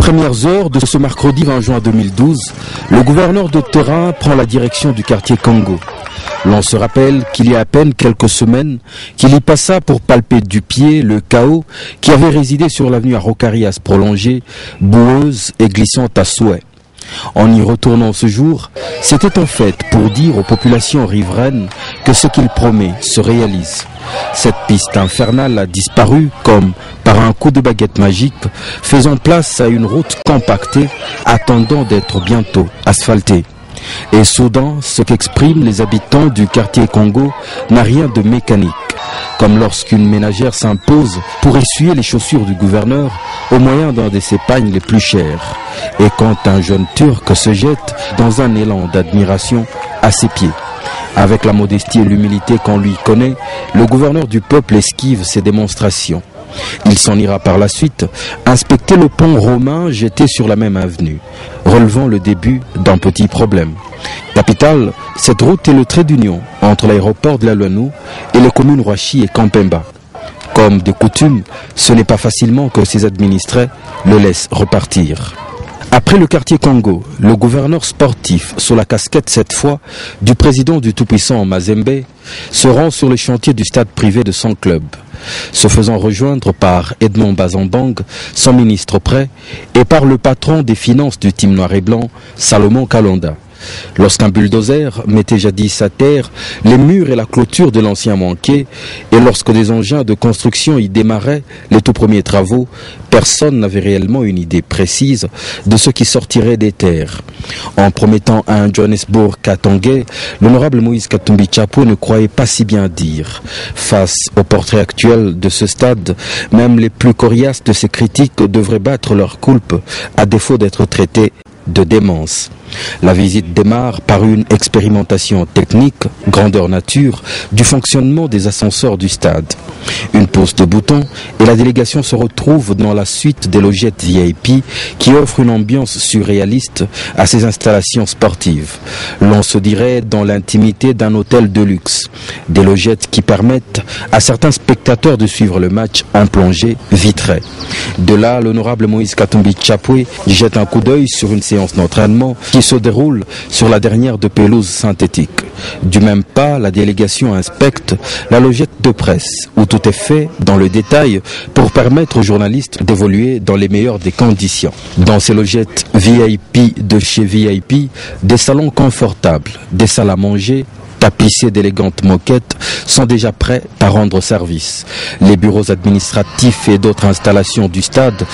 premières heures de ce mercredi 20 juin 2012, le gouverneur de terrain prend la direction du quartier Congo. L'on se rappelle qu'il y a à peine quelques semaines qu'il y passa pour palper du pied le chaos qui avait résidé sur l'avenue Araucarias prolongée, boueuse et glissante à souhait. En y retournant ce jour, c'était en fait pour dire aux populations riveraines que ce qu'il promet se réalise. Cette piste infernale a disparu comme par un coup de baguette magique, faisant place à une route compactée, attendant d'être bientôt asphaltée. Et soudain, ce qu'expriment les habitants du quartier Congo n'a rien de mécanique, comme lorsqu'une ménagère s'impose pour essuyer les chaussures du gouverneur au moyen d'un de ses pagnes les plus chers, et quand un jeune Turc se jette dans un élan d'admiration à ses pieds. Avec la modestie et l'humilité qu'on lui connaît, le gouverneur du peuple esquive ces démonstrations. Il s'en ira par la suite inspecter le pont romain jeté sur la même avenue, relevant le début d'un petit problème. Capitale, cette route est le trait d'union entre l'aéroport de la Loanou et les communes Roachi et Kampemba. Comme de coutume, ce n'est pas facilement que ses administrés le laissent repartir. Après le quartier Congo, le gouverneur sportif, sous la casquette cette fois du président du tout-puissant Mazembe, se rend sur les chantiers du stade privé de son club, se faisant rejoindre par Edmond Bazambang, son ministre près, et par le patron des finances du team noir et blanc, Salomon Kalonda. Lorsqu'un bulldozer mettait jadis à terre les murs et la clôture de l'ancien manqué, et lorsque des engins de construction y démarraient les tout premiers travaux, personne n'avait réellement une idée précise de ce qui sortirait des terres. En promettant un Johannesburg katangais, l'honorable Moïse Katumbi Tshapwe ne croyait pas si bien dire. Face au portrait actuel de ce stade, même les plus coriaces de ses critiques devraient battre leur coulpe, à défaut d'être traités de démence. La visite démarre par une expérimentation technique, grandeur nature, du fonctionnement des ascenseurs du stade. Une pose de bouton et la délégation se retrouve dans la suite des logettes VIP qui offrent une ambiance surréaliste à ces installations sportives. L'on se dirait dans l'intimité d'un hôtel de luxe. Des logettes qui permettent à certains spectateurs de suivre le match en plongée vitrée. De là, l'honorable Moïse Katumbi Tshapwe jette un coup d'œil sur une séance d'entraînement qui se déroule sur la dernière de pelouse synthétique. Du même pas, la délégation inspecte la logette de presse, où tout est fait dans le détail pour permettre aux journalistes d'évoluer dans les meilleures des conditions. Dans ces logettes VIP de chez VIP, des salons confortables, des salles à manger, tapissés d'élégantes moquettes, sont déjà prêts à rendre service. Les bureaux administratifs et d'autres installations du stade